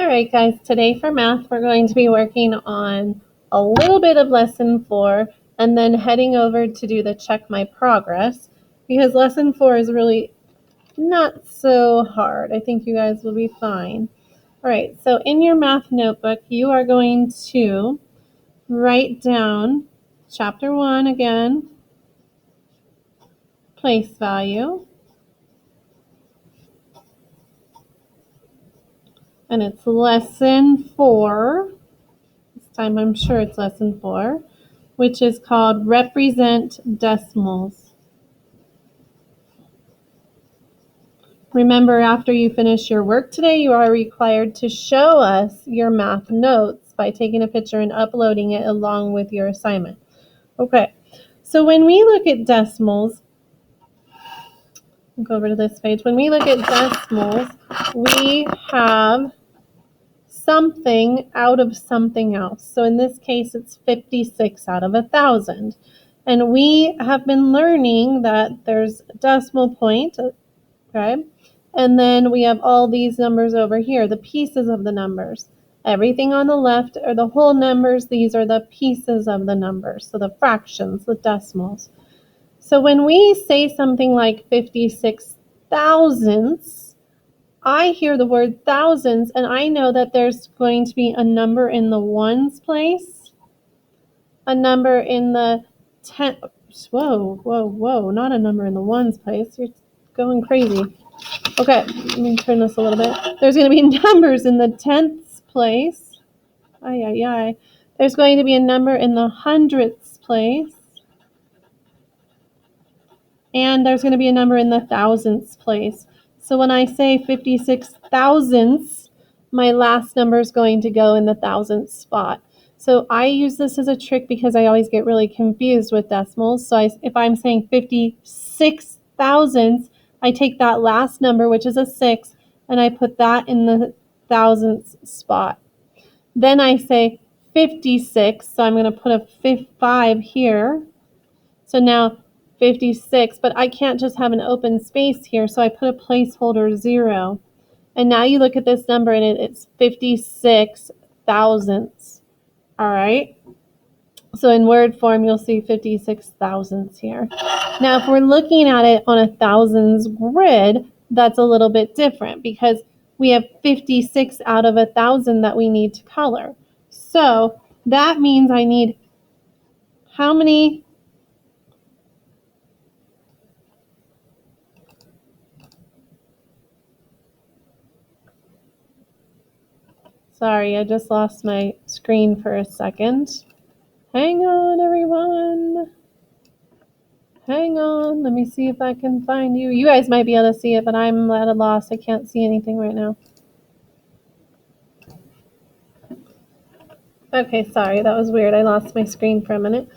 All right, guys, today for math, we're going to be working on a little bit of lesson 4 and then heading over to do the check my progress because lesson 4 is really not so hard. I think you guys will be fine. All right, so in your math notebook, you are going to write down chapter 1 again, place value, and it's lesson 4. This time I'm sure it's lesson 4, which is called represent decimals. Remember, after you finish your work today, you are required to show us your math notes by taking a picture and uploading it along with your assignment. Okay, so when we look at decimals, I'll go over to this page. When we look at decimals, we have something out of something else. So in this case, it's 56 out of 1,000. And we have been learning that there's a decimal point, okay? And then we have all these numbers over here, the pieces of the numbers. Everything on the left are the whole numbers. These are the pieces of the numbers, so the fractions, the decimals. So when we say something like 56 thousandths, I hear the word thousands, and I know that there's going to be a number in the ones place, a number in the whoa, not a number in the ones place. You're going crazy. Okay, let me turn this a little bit. There's going to be numbers in the tenths place. There's going to be a number in the hundredths place. And there's going to be a number in the thousandths place. So when I say 56 thousandths, my last number is going to go in the thousandths spot. So I use this as a trick because I always get really confused with decimals. So if I'm saying 56 thousandths, I take that last number, which is a 6, and I put that in the thousandths spot. Then I say 56, so I'm going to put a 5 here. So now 56, but I can't just have an open space here, so I put a placeholder 0. And now you look at this number and it's 56 thousandths. All right? So in word form, you'll see 56 thousandths here. Now, if we're looking at it on a thousands grid, that's a little bit different because we have 56 out of 1,000 that we need to color. So that means I need how many? Sorry, I just lost my screen for a second. Hang on, everyone. Hang on. Let me see if I can find you. You guys might be able to see it, but I'm at a loss. I can't see anything right now. Okay, sorry. That was weird. I lost my screen for a minute.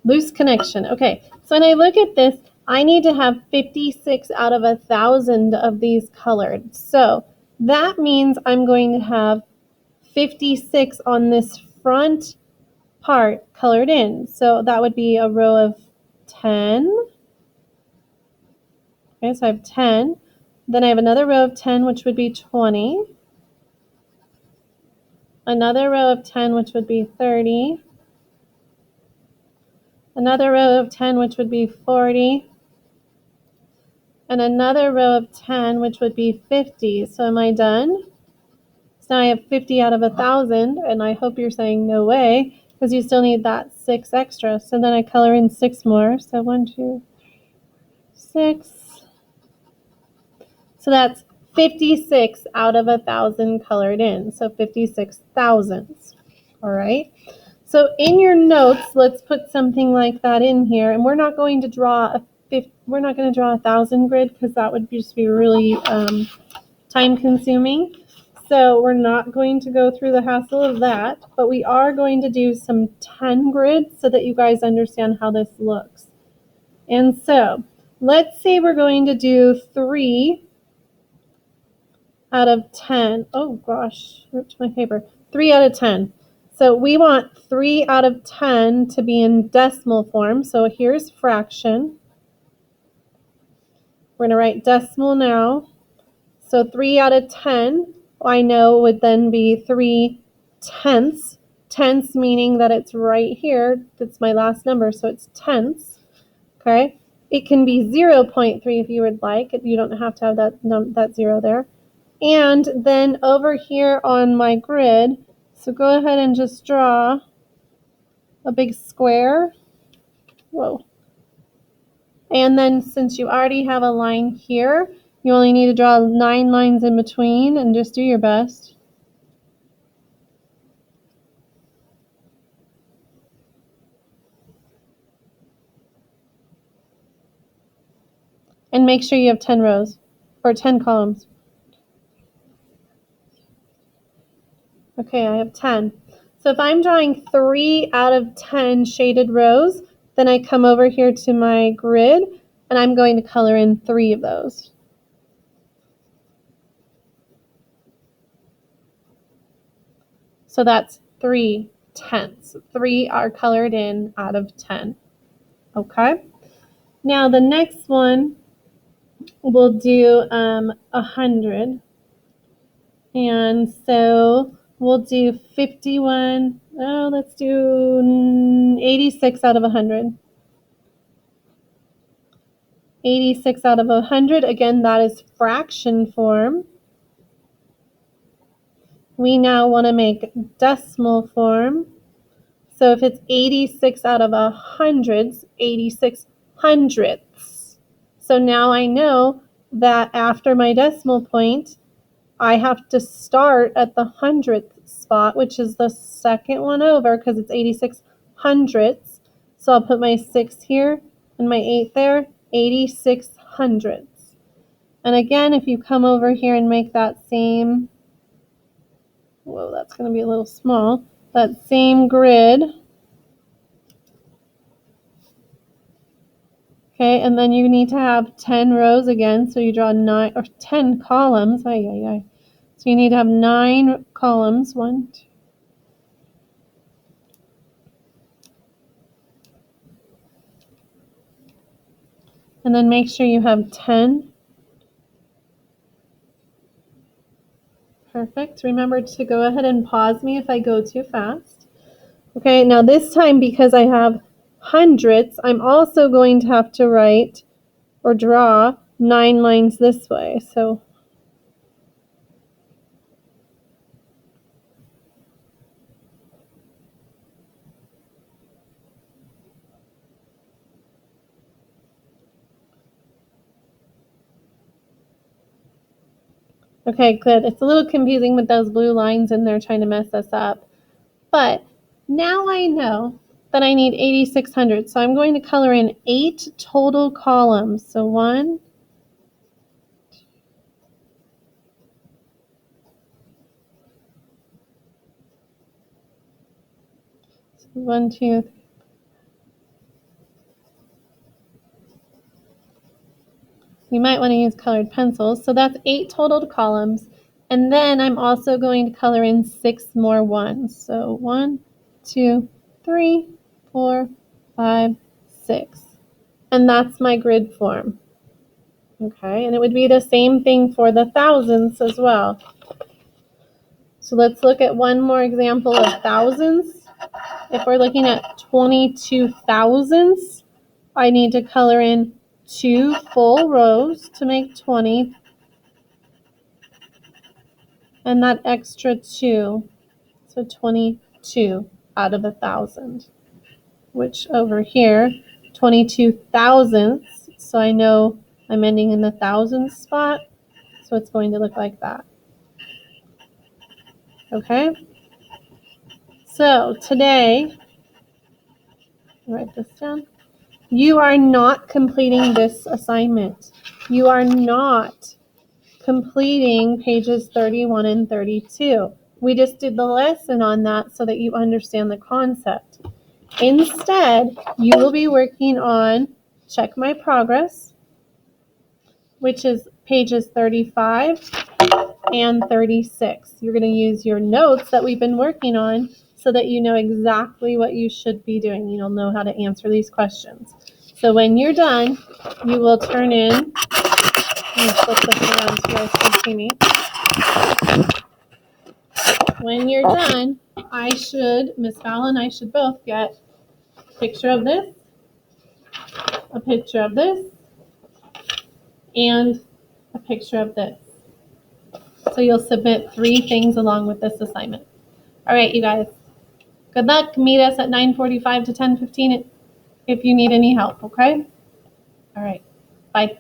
Loose connection. Okay, so when I look at this, I need to have 56 out of 1,000 of these colored. So that means I'm going to have 56 on this front part colored in. So that would be a row of 10. Okay, so I have 10. Then I have another row of 10, which would be 20. Another row of 10, which would be 30. Another row of 10, which would be 40. And another row of 10, which would be 50. So am I done? So now I have 50 out of 1,000, and I hope you're saying no way, because you still need that 6 extra. So then I color in 6 more. So 1, 2, 6. So that's 56 out of 1,000 colored in. So 56 thousandths. All right. So in your notes, let's put something like that in here. And we're not going to draw a 1,000 grid because that would just be really time consuming. So we're not going to go through the hassle of that, but we are going to do some 10 grids so that you guys understand how this looks. And so let's say we're going to do 3 out of 10. Oh gosh, ripped my paper. 3 out of 10. So we want 3 out of 10 to be in decimal form. So here's fraction. We're going to write decimal now. So 3 out of 10 I know would then be 3/10. Tenths meaning that it's right here. That's my last number, so it's tenths. Okay. It can be 0.3 if you would like. You don't have to have that 0 there. And then over here on my grid, so go ahead and just draw a big square. Whoa. And then since you already have a line here, you only need to draw 9 lines in between and just do your best. And make sure you have 10 rows or 10 columns. Okay, I have 10. So if I'm drawing 3 out of 10 shaded rows, then I come over here to my grid and I'm going to color in 3 of those. So that's 3/10. 3 are colored in out of 10. Okay. Now the next one we'll do 100. And so we'll do 51. Oh, let's do 86 out of 100. 86 out of 100. Again, that is fraction form. We now want to make decimal form. So if it's 86 out of 100, 86 hundredths. So now I know that after my decimal point, I have to start at the hundredth spot, which is the second one over because it's 86 hundredths. So I'll put my 6 here and my 8 there, 86 hundredths. And again, if you come over here and make that same, whoa, that's going to be a little small, that same grid. Okay, and then you need to have 10 rows again, so you draw 9 or 10 columns. So you need to have 9 columns. 1, 2. And then make sure you have 10. Perfect. Remember to go ahead and pause me if I go too fast. Okay, now this time because I have hundredths, I'm also going to have to write or draw 9 lines this way. So okay, good. It's a little confusing with those blue lines in there trying to mess us up. But now I know that I need 8600. So I'm going to color in 8 total columns. So 1, 1, 2, 3. You might want to use colored pencils. So that's 8 total columns. And then I'm also going to color in 6 more ones. So 1, 2, 3, 4, 5, 6. And that's my grid form. Okay, and it would be the same thing for the thousands as well. So let's look at one more example of thousands. If we're looking at 22 thousandths, I need to color in 2 full rows to make 20. And that extra 2, so 22 out of 1,000. Which over here, 22 thousandths, so I know I'm ending in the thousandth spot, so it's going to look like that. Okay? So today, write this down. You are not completing this assignment. You are not completing pages 31 and 32. We just did the lesson on that so that you understand the concept. Instead, you will be working on Check My Progress, which is pages 35 and 36. You're going to use your notes that we've been working on so that you know exactly what you should be doing. You'll know how to answer these questions. So when you're done, you will turn in, let me flip this around so you guys can see me. when you're done, Miss Val and I should both get a picture of this, a picture of this, and a picture of this. So you'll submit 3 things along with this assignment. All right, you guys. Good luck. Meet us at 9:45 to 10:15 if you need any help, okay? All right. Bye.